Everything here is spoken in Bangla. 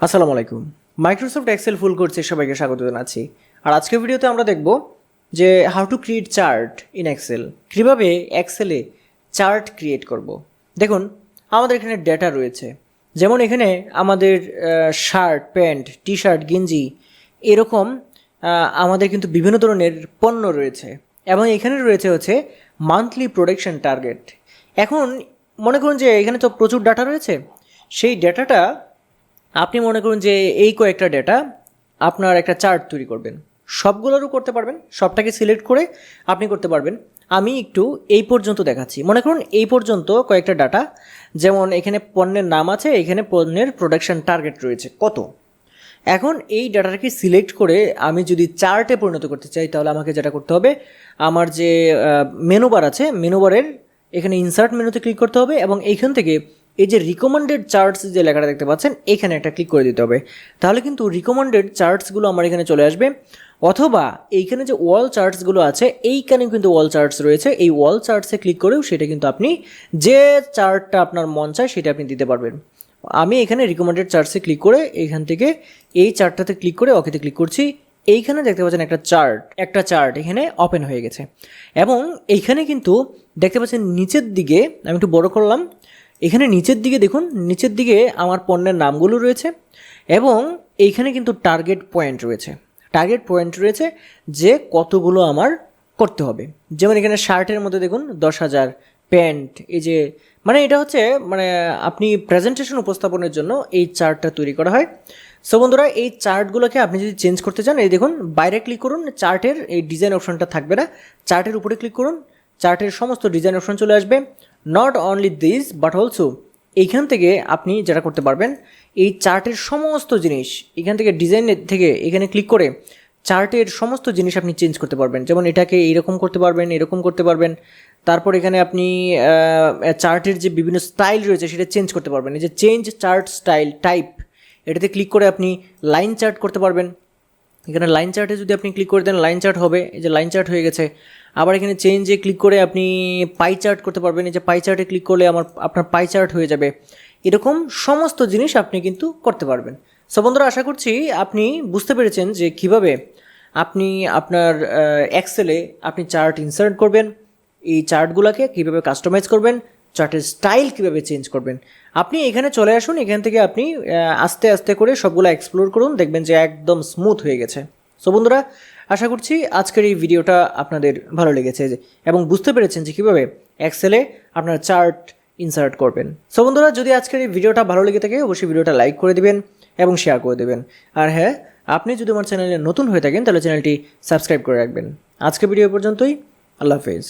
আসসালামু আলাইকুম। মাইক্রোসফট এক্সেল ফুল কোর্সে সবাইকে স্বাগত জানাচ্ছি। আর আজকের ভিডিওতে আমরা দেখব যে how to create chart in Excel, কীভাবে এক্সেলে চার্ট ক্রিয়েট করব। দেখুন, আমাদের এখানে ডেটা রয়েছে, যেমন এখানে আমাদের শার্ট, প্যান্ট, টি শার্ট, গেঞ্জি এরকম আমাদের কিন্তু বিভিন্ন ধরনের পণ্য রয়েছে এবং এখানে রয়েছে হচ্ছে মান্থলি প্রোডাকশন টার্গেট। এখন মনে করুন যে এখানে তো প্রচুর ডাটা রয়েছে, সেই ডেটাটা আপনি মনে করুন যে এই কয়েকটা ডেটা আপনার একটা চার্ট তৈরি করবেন, সবগুলোরও করতে পারবেন, সবটাকে সিলেক্ট করে আপনি করতে পারবেন। আমি একটু এই পর্যন্ত দেখাচ্ছি। মনে করুন এই পর্যন্ত কয়েকটা ডাটা, যেমন এখানে পণ্যের নাম আছে, এখানে পণ্যের প্রোডাকশন টার্গেট রয়েছে কত। এখন এই ডাটাটাকে সিলেক্ট করে আমি যদি চার্টে পরিণত করতে চাই, তাহলে আমাকে যেটা করতে হবে, আমার যে মেনু বার আছে, মেনু বারের এখানে ইনসার্ট মেনুতে ক্লিক করতে হবে এবং এইখান থেকে এই যে রিকমেন্ডেড চার্টস যে লেখাটা দেখতে পাচ্ছেন, এখানে একটা ক্লিক করে দিতে হবে। তাহলে কিন্তু রিকমেন্ডেড চার্টসগুলো আমার এখানে চলে আসবে। অথবা এইখানে যে ওয়াল চার্টসগুলো আছে, এইখানে কিন্তু ওয়াল চার্টস রয়েছে, এই ওয়াল চার্টসে ক্লিক করেও সেটা কিন্তু আপনি যে চার্টটা আপনার মন চায় সেটা আপনি দিতে পারবেন। আমি এখানে রিকমেন্ডেড চার্টসে ক্লিক করে এখান থেকে এই চার্টটাতে ক্লিক করে ওকেতে ক্লিক করছি। এইখানে দেখতে পাচ্ছেন একটা চার্ট এখানে ওপেন হয়ে গেছে এবং এইখানে কিন্তু দেখতে পাচ্ছেন নিচের দিকে, আমি একটু বড় করলাম, এখানে নিচের দিকে দেখুন, নিচের দিকে আমার পণ্যের নামগুলো রয়েছে এবং এইখানে কিন্তু টার্গেট পয়েন্ট রয়েছে যে কতগুলো আমার করতে হবে। যেমন এখানে শার্টের মধ্যে দেখুন 10,000, প্যান্ট, এই যে মানে এটা হচ্ছে মানে আপনি প্রেজেন্টেশন উপস্থাপনের জন্য এই চার্টটা তৈরি করা হয়। সো বন্ধুরা, এই চার্টগুলোকে আপনি যদি চেঞ্জ করতে চান, এই দেখুন বাইরে ক্লিক করুন, চার্টের এই ডিজাইন অপশনটা থাকবে না, চার্টের উপরে ক্লিক করুন, চার্টের সমস্ত ডিজাইন অপশন চলে আসবে। Not only this but also এইখান থেকে আপনি যেটা করতে পারবেন, এই চার্টের সমস্ত জিনিস এখান থেকে ডিজাইনের থেকে এখানে ক্লিক করে চার্টের সমস্ত জিনিস আপনি চেঞ্জ করতে পারবেন। যেমন এটাকে এইরকম করতে পারবেন, এরকম করতে পারবেন। তারপর এখানে আপনি চার্টের যে বিভিন্ন স্টাইল রয়েছে সেটা চেঞ্জ করতে পারবেন। এই যে চেঞ্জ চার্ট স্টাইল টাইপ, এটাতে ক্লিক করে আপনি লাইন চার্ট করতে পারবেন। এখানে লাইন চার্টে যদি আপনি ক্লিক করে দেন, লাইন চার্ট হবে, এই যে লাইন চার্ট হয়ে গেছে। আবার এখানে চেঞ্জে ক্লিক করে আপনি পাই চার্ট করতে পারবেন, এই যে পাই চার্টে ক্লিক করলে আপনার পাই চার্ট হয়ে যাবে। এরকম সমস্ত জিনিস আপনি কিন্তু করতে পারবেন। সো বন্ধুরা, আশা করছি আপনি বুঝতে পেরেছেন যে কীভাবে আপনি আপনার এক্সেলে আপনি চার্ট ইনসার্ট করবেন, এই চার্টগুলোকে কীভাবে কাস্টমাইজ করবেন, চার্টের স্টাইল কীভাবে চেঞ্জ করবেন। আপনি এখানে চলে আসুন, এখান থেকে আপনি আস্তে আস্তে করে সবগুলো এক্সপ্লোর করুন, দেখবেন যে একদম স্মুথ হয়ে গেছে। সো বন্ধুরা, আশা করছি আজকের এই ভিডিওটা আপনাদের ভালো লেগেছে এবং বুঝতে পেরেছেন যে কীভাবে এক্সেলে আপনার চার্ট ইনসার্ট করবেন। সো বন্ধুরা, যদি আজকের এই ভিডিওটা ভালো লেগে থাকে, অবশ্যই ভিডিওটা লাইক করে দেবেন এবং শেয়ার করে দেবেন। আর হ্যাঁ, আপনি যদি আমার চ্যানেলে নতুন হয়ে থাকেন, তাহলে চ্যানেলটি সাবস্ক্রাইব করে রাখবেন। আজকের ভিডিও পর্যন্তই। আল্লাহ হাফেজ।